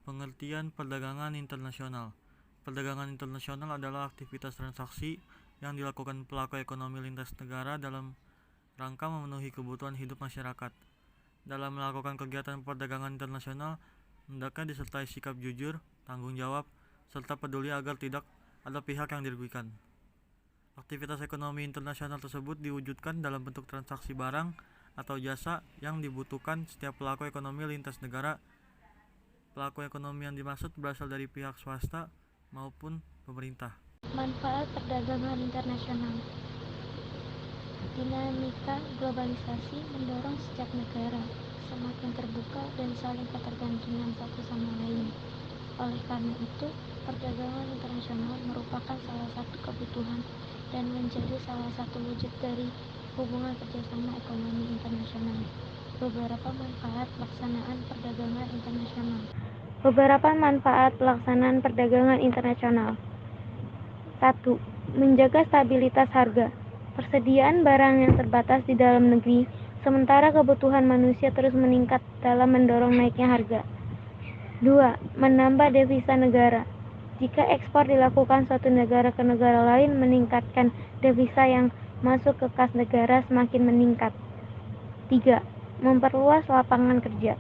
Pengertian perdagangan internasional. Perdagangan internasional adalah aktivitas transaksi yang dilakukan pelaku ekonomi lintas negara dalam rangka memenuhi kebutuhan hidup masyarakat. Dalam melakukan kegiatan perdagangan internasional, hendaknya disertai sikap jujur, tanggung jawab, serta peduli agar tidak ada pihak yang dirugikan. Aktivitas ekonomi internasional tersebut diwujudkan dalam bentuk transaksi barang atau jasa yang dibutuhkan setiap pelaku ekonomi lintas negara. Pelaku ekonomi yang dimaksud berasal dari pihak swasta maupun pemerintah. Manfaat perdagangan internasional. Dinamika globalisasi mendorong setiap negara semakin terbuka dan saling ketergantungan satu sama lain. Oleh karena itu, perdagangan internasional merupakan salah satu kebutuhan dan menjadi salah satu wujud dari hubungan kerjasama ekonomi internasional. Beberapa manfaat pelaksanaan perdagangan internasional. Beberapa manfaat pelaksanaan perdagangan internasional. 1. Menjaga stabilitas harga. Persediaan barang yang terbatas di dalam negeri, sementara kebutuhan manusia terus meningkat dalam mendorong naiknya harga. 2. Menambah devisa negara. Jika ekspor dilakukan suatu negara ke negara lain, meningkatkan devisa yang masuk ke kas negara semakin meningkat. 3. Memperluas lapangan kerja.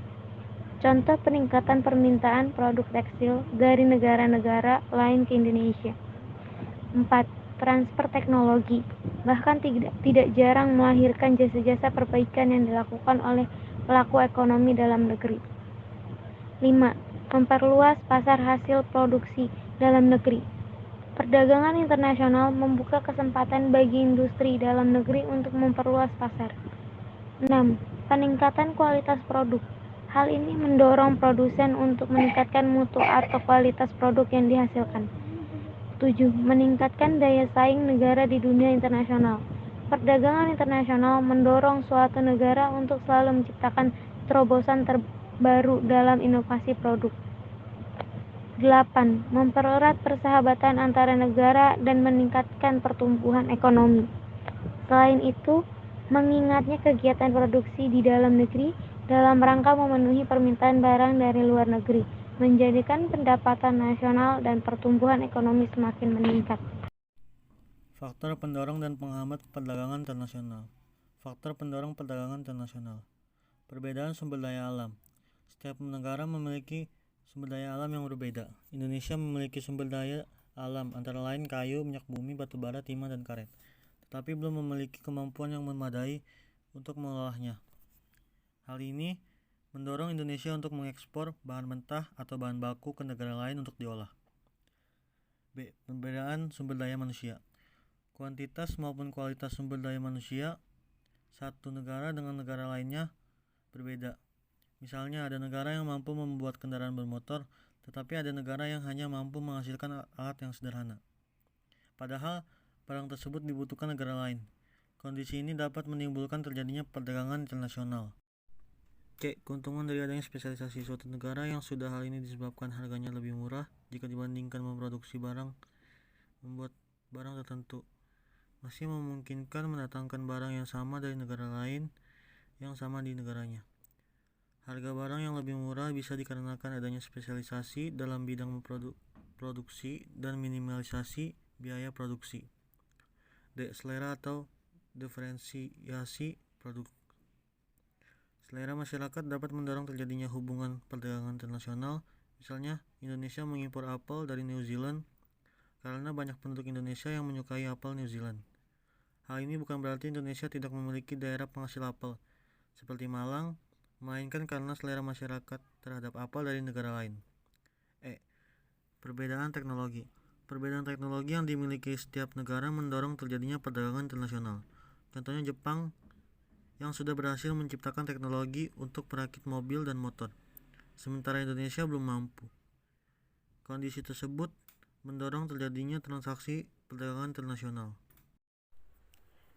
Contoh peningkatan permintaan produk tekstil dari negara-negara lain ke Indonesia. 4. Transfer teknologi. Bahkan tidak jarang melahirkan jasa-jasa perbaikan yang dilakukan oleh pelaku ekonomi dalam negeri. 5. Memperluas pasar hasil produksi dalam negeri. Perdagangan internasional membuka kesempatan bagi industri dalam negeri untuk memperluas pasar. 6. Peningkatan kualitas produk. Hal ini mendorong produsen untuk meningkatkan mutu atau kualitas produk yang dihasilkan. 7. Meningkatkan daya saing negara di dunia internasional. Perdagangan internasional mendorong suatu negara untuk selalu menciptakan terobosan terbaru dalam inovasi produk. 8. Mempererat persahabatan antara negara dan meningkatkan pertumbuhan ekonomi. Selain itu, mengingatnya kegiatan produksi di dalam negeri dalam rangka memenuhi permintaan barang dari luar negeri, menjadikan pendapatan nasional dan pertumbuhan ekonomi semakin meningkat. Faktor pendorong dan penghambat perdagangan internasional. Faktor pendorong perdagangan internasional. Perbedaan sumber daya alam. Setiap negara memiliki sumber daya alam yang berbeda. Indonesia memiliki sumber daya alam antara lain kayu, minyak bumi, batu bara, timah, dan karet, tetapi belum memiliki kemampuan yang memadai untuk mengolahnya. Hal ini mendorong Indonesia untuk mengekspor bahan mentah atau bahan baku ke negara lain untuk diolah. B. Perbedaan sumber daya manusia. Kuantitas maupun kualitas sumber daya manusia satu negara dengan negara lainnya berbeda. Misalnya ada negara yang mampu membuat kendaraan bermotor, tetapi ada negara yang hanya mampu menghasilkan alat yang sederhana. Padahal barang tersebut dibutuhkan negara lain. Kondisi ini dapat menimbulkan terjadinya perdagangan internasional. C. Keuntungan dari adanya spesialisasi suatu negara yang sudah hal ini disebabkan harganya lebih murah jika dibandingkan memproduksi membuat barang tertentu. Masih memungkinkan mendatangkan barang yang sama dari negara lain yang sama di negaranya. Harga barang yang lebih murah bisa dikarenakan adanya spesialisasi dalam bidang produksi dan minimalisasi biaya produksi. D. Selera atau diferensiasi produk. Selera masyarakat dapat mendorong terjadinya hubungan perdagangan internasional. Misalnya, Indonesia mengimpor apel dari New Zealand karena banyak penduduk Indonesia yang menyukai apel New Zealand. Hal ini bukan berarti Indonesia tidak memiliki daerah penghasil apel seperti Malang, melainkan karena selera masyarakat terhadap apel dari negara lain. E. Perbedaan teknologi. Perbedaan teknologi yang dimiliki setiap negara mendorong terjadinya perdagangan internasional. Contohnya Jepang yang sudah berhasil menciptakan teknologi untuk perakit mobil dan motor, sementara Indonesia belum mampu. Kondisi tersebut mendorong terjadinya transaksi perdagangan internasional.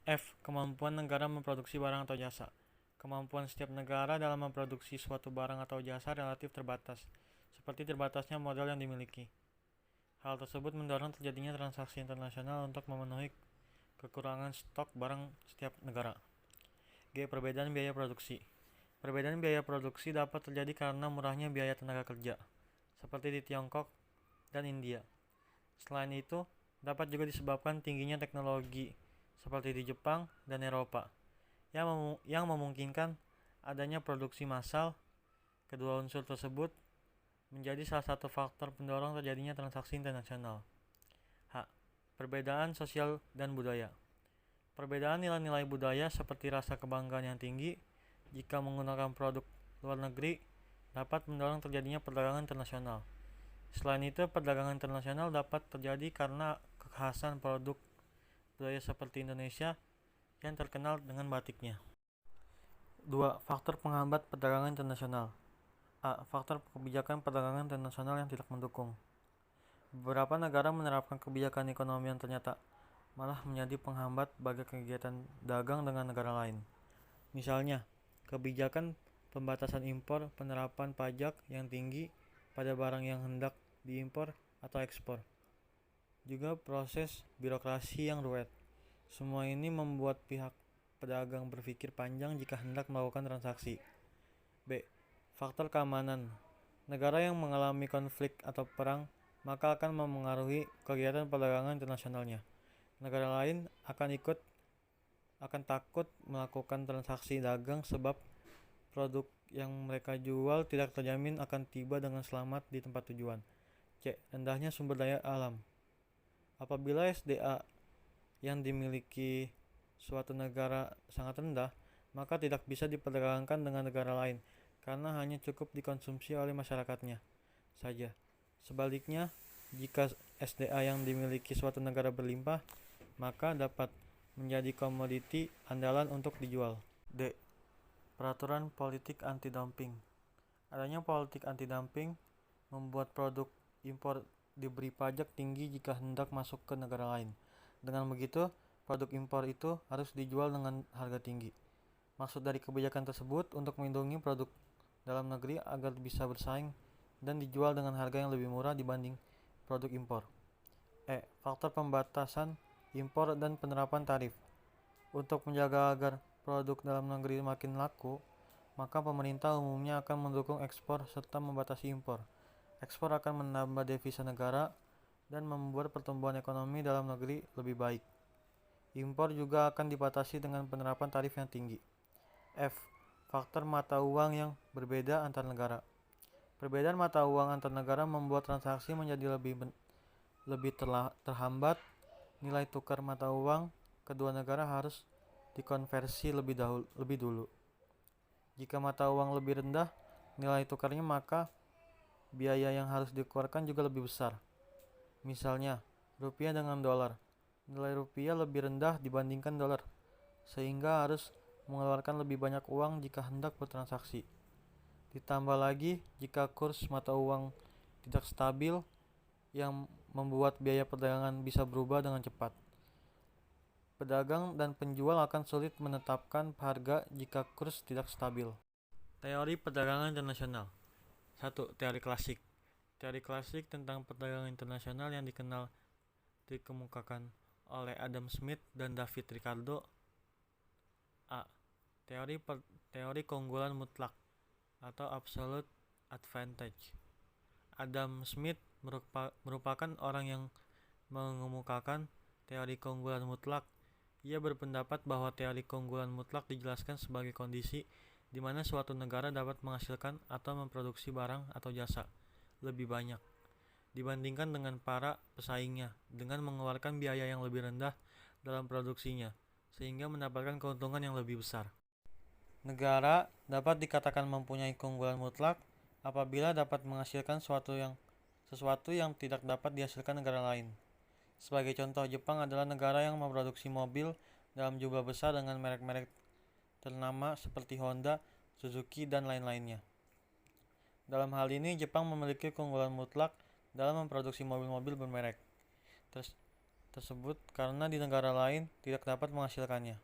F. Kemampuan negara memproduksi barang atau jasa. Kemampuan setiap negara dalam memproduksi suatu barang atau jasa relatif terbatas, seperti terbatasnya modal yang dimiliki. Hal tersebut mendorong terjadinya transaksi internasional untuk memenuhi kekurangan stok barang setiap negara. G. Perbedaan biaya produksi. Perbedaan biaya produksi dapat terjadi karena murahnya biaya tenaga kerja. seperti di Tiongkok dan India. Selain itu, dapat juga disebabkan tingginya teknologi seperti di Jepang dan Eropa yang memungkinkan adanya produksi massal. Kedua unsur tersebut menjadi salah satu faktor pendorong terjadinya transaksi internasional. H. Perbedaan sosial dan budaya. Perbedaan nilai-nilai budaya seperti rasa kebanggaan yang tinggi jika menggunakan produk luar negeri dapat mendorong terjadinya perdagangan internasional. Selain itu, perdagangan internasional dapat terjadi karena kekhasan produk budaya seperti Indonesia yang terkenal dengan batiknya. 2. Faktor penghambat perdagangan internasional. A. Faktor kebijakan perdagangan internasional yang tidak mendukung. Beberapa negara menerapkan kebijakan ekonomi yang ternyata malah menjadi penghambat bagi kegiatan dagang dengan negara lain. Misalnya, kebijakan pembatasan impor, penerapan pajak yang tinggi pada barang yang hendak diimpor atau ekspor. Juga proses birokrasi yang ruwet. Semua ini membuat pihak pedagang berpikir panjang jika hendak melakukan transaksi. B. Faktor keamanan. Negara yang mengalami konflik atau perang maka akan memengaruhi kegiatan perdagangan internasionalnya. Negara lain akan takut melakukan transaksi dagang sebab produk yang mereka jual tidak terjamin akan tiba dengan selamat di tempat tujuan. C. Rendahnya sumber daya alam. Apabila SDA yang dimiliki suatu negara sangat rendah, maka tidak bisa diperdagangkan dengan negara lain karena hanya cukup dikonsumsi oleh masyarakatnya saja. Sebaliknya, jika SDA yang dimiliki suatu negara berlimpah, maka dapat menjadi komoditi andalan untuk dijual. D. Peraturan politik anti-dumping. Adanya politik anti-dumping membuat produk impor diberi pajak tinggi jika hendak masuk ke negara lain. Dengan begitu, produk impor itu harus dijual dengan harga tinggi. Maksud dari kebijakan tersebut untuk melindungi produk dalam negeri agar bisa bersaing dan dijual dengan harga yang lebih murah dibanding produk impor. E. Faktor pembatasan impor dan penerapan tarif. Untuk menjaga agar produk dalam negeri makin laku, maka pemerintah umumnya akan mendukung ekspor serta membatasi impor. Ekspor akan menambah devisa negara dan membuat pertumbuhan ekonomi dalam negeri lebih baik. Impor juga akan dibatasi dengan penerapan tarif yang tinggi. F. Faktor mata uang yang berbeda antar negara. Perbedaan mata uang antar negara membuat transaksi menjadi lebih terhambat. Nilai tukar mata uang kedua negara harus dikonversi lebih dulu. Jika mata uang lebih rendah nilai tukarnya, maka biaya yang harus dikeluarkan juga lebih besar. Misalnya, rupiah dengan dolar. Nilai rupiah lebih rendah dibandingkan dolar, sehingga harus mengeluarkan lebih banyak uang jika hendak bertransaksi. Ditambah lagi jika kurs mata uang tidak stabil yang membuat biaya perdagangan bisa berubah dengan cepat. Pedagang dan penjual akan sulit menetapkan harga jika kurs tidak stabil. Teori perdagangan internasional. 1. Teori klasik. Teori klasik tentang perdagangan internasional yang dikemukakan oleh Adam Smith dan David Ricardo. A. Teori keunggulan mutlak atau absolute advantage. Adam Smith merupakan orang yang mengemukakan teori keunggulan mutlak. Ia berpendapat bahwa teori keunggulan mutlak dijelaskan sebagai kondisi di mana suatu negara dapat menghasilkan atau memproduksi barang atau jasa lebih banyak dibandingkan dengan para pesaingnya dengan mengeluarkan biaya yang lebih rendah dalam produksinya, sehingga mendapatkan keuntungan yang lebih besar. Negara dapat dikatakan mempunyai keunggulan mutlak apabila dapat menghasilkan sesuatu yang tidak dapat dihasilkan negara lain. Sebagai contoh, Jepang adalah negara yang memproduksi mobil dalam jumlah besar dengan merek-merek ternama seperti Honda, Suzuki, dan lain-lainnya. Dalam hal ini, Jepang memiliki keunggulan mutlak dalam memproduksi mobil-mobil bermerek tersebut karena di negara lain tidak dapat menghasilkannya.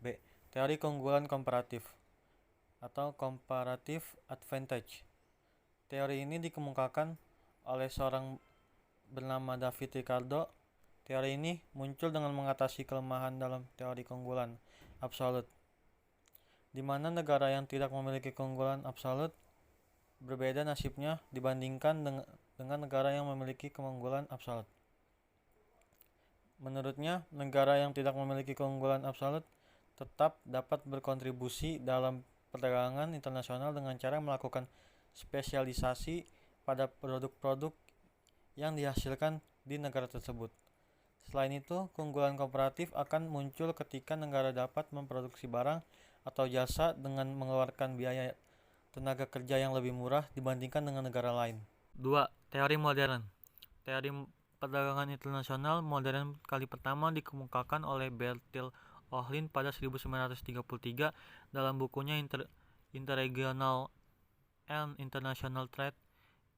B. Teori keunggulan komparatif atau comparative advantage. Teori ini dikemukakan oleh seorang bernama David Ricardo. Teori ini muncul dengan mengatasi kelemahan dalam teori keunggulan absolut, di mana negara yang tidak memiliki keunggulan absolut berbeda nasibnya dibandingkan dengan negara yang memiliki keunggulan absolut. Menurutnya, negara yang tidak memiliki keunggulan absolut tetap dapat berkontribusi dalam perdagangan internasional dengan cara melakukan spesialisasi pada produk-produk yang dihasilkan di negara tersebut. Selain itu, keunggulan komparatif akan muncul ketika negara dapat memproduksi barang atau jasa dengan mengeluarkan biaya tenaga kerja yang lebih murah dibandingkan dengan negara lain. 2. Teori modern. Teori perdagangan internasional modern kali pertama dikemukakan oleh Bertil Ohlin pada 1933 dalam bukunya Interregional and International Trade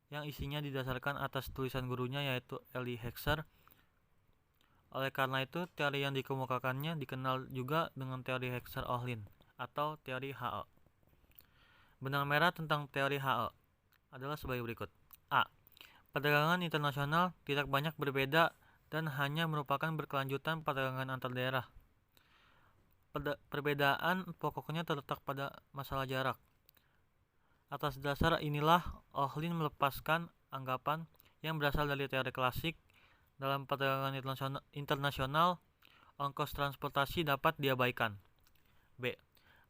yang isinya didasarkan atas tulisan gurunya yaitu Elie Hoexer. Oleh karena itu, teori yang dikemukakannya dikenal juga dengan teori Hoexer-Ohlin atau teori HO. Benang merah tentang teori HO adalah sebagai berikut. A. Perdagangan internasional tidak banyak berbeda dan hanya merupakan berkelanjutan perdagangan antar daerah. Perbedaan pokoknya terletak pada masalah jarak. Atas dasar inilah Ohlin melepaskan anggapan yang berasal dari teori klasik. Dalam perdagangan internasional, ongkos transportasi dapat diabaikan. B.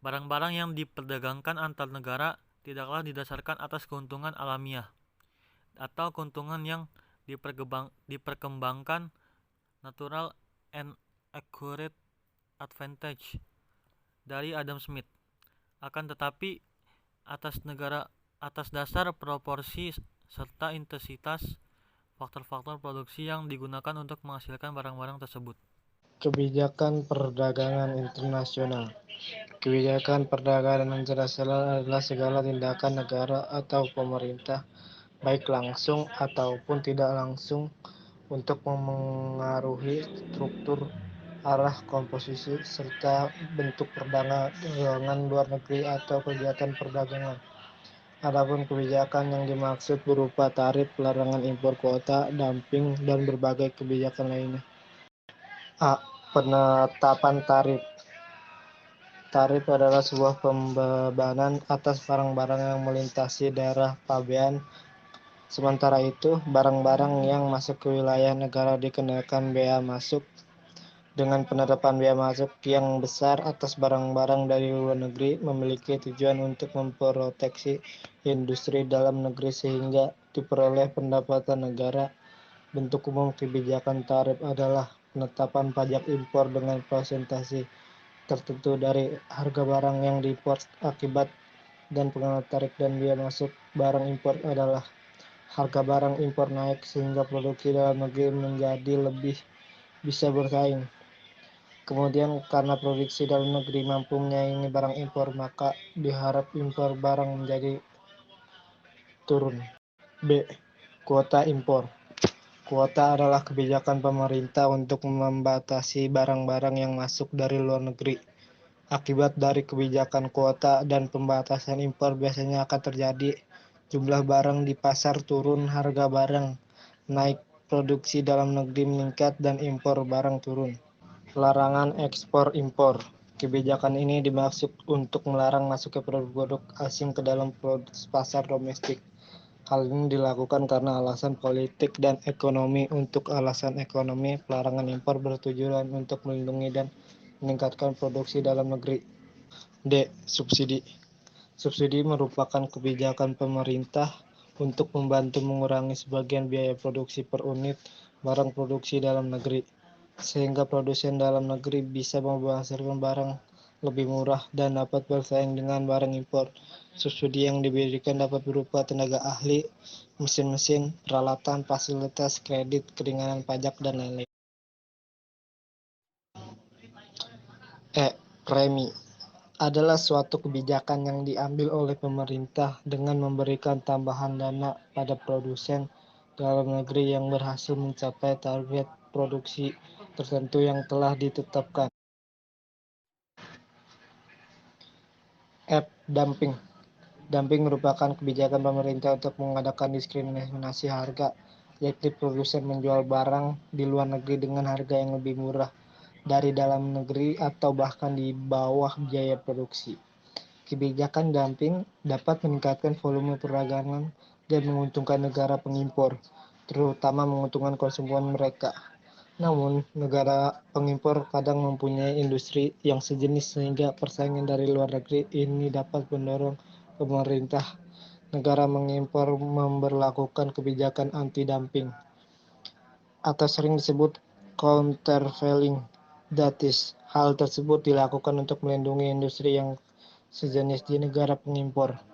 Barang-barang yang diperdagangkan antar negara tidaklah didasarkan atas keuntungan alamiah atau keuntungan yang diperkembangkan natural and accurate advantage dari Adam Smith. Akan tetapi atas dasar proporsi serta intensitas faktor-faktor produksi yang digunakan untuk menghasilkan barang-barang tersebut. Kebijakan perdagangan internasional. Kebijakan perdagangan internasional adalah segala tindakan negara atau pemerintah, baik langsung ataupun tidak langsung, untuk memengaruhi struktur, arah, komposisi, serta bentuk perdagangan luar negeri atau kegiatan perdagangan. Adapun kebijakan yang dimaksud berupa tarif, larangan impor, kuota, dumping, dan berbagai kebijakan lainnya. A. Penetapan tarif. Tarif adalah sebuah pembebanan atas barang-barang yang melintasi daerah pabean. Sementara itu, barang-barang yang masuk ke wilayah negara dikenakan bea masuk. Dengan penetapan bea masuk yang besar atas barang-barang dari luar negeri memiliki tujuan untuk memproteksi industri dalam negeri sehingga diperoleh pendapatan negara. Bentuk umum kebijakan tarif adalah penetapan pajak impor dengan persentase tertentu dari harga barang yang diimpor akibat dan pengenaan tarif dan bea masuk barang impor adalah harga barang impor naik sehingga produksi dalam negeri menjadi lebih bisa bersaing. Kemudian karena produksi dalam negeri mampu menyaingi barang impor, maka diharap impor barang menjadi turun. B. Kuota impor. Kuota adalah kebijakan pemerintah untuk membatasi barang-barang yang masuk dari luar negeri. Akibat dari kebijakan kuota dan pembatasan impor biasanya akan terjadi jumlah barang di pasar turun, harga barang naik, produksi dalam negeri meningkat, dan impor barang turun. Larangan ekspor impor. Kebijakan ini dimaksud untuk melarang masuknya produk-produk asing ke dalam pasar domestik. Hal ini dilakukan karena alasan politik dan ekonomi. Untuk alasan ekonomi, pelarangan impor bertujuan untuk melindungi dan meningkatkan produksi dalam negeri. D. Subsidi. Subsidi merupakan kebijakan pemerintah untuk membantu mengurangi sebagian biaya produksi per unit barang produksi dalam negeri, sehingga produsen dalam negeri bisa menghasilkan barang lebih murah dan dapat bersaing dengan barang impor. Subsidi yang diberikan dapat berupa tenaga ahli, mesin-mesin, peralatan, fasilitas, kredit, keringanan pajak, dan lain-lain. Premi adalah suatu kebijakan yang diambil oleh pemerintah dengan memberikan tambahan dana pada produsen dalam negeri yang berhasil mencapai target produksi tertentu yang telah ditetapkan. F. Dumping. Dumping merupakan kebijakan pemerintah untuk mengadakan diskriminasi harga, yaitu produsen menjual barang di luar negeri dengan harga yang lebih murah dari dalam negeri atau bahkan di bawah biaya produksi. Kebijakan dumping dapat meningkatkan volume perdagangan dan menguntungkan negara pengimpor, terutama menguntungkan konsumen mereka. Namun, negara pengimpor kadang mempunyai industri yang sejenis sehingga persaingan dari luar negeri ini dapat mendorong pemerintah negara mengimpor memberlakukan kebijakan anti-dumping atau sering disebut countervailing duties. Hal tersebut dilakukan untuk melindungi industri yang sejenis di negara pengimpor.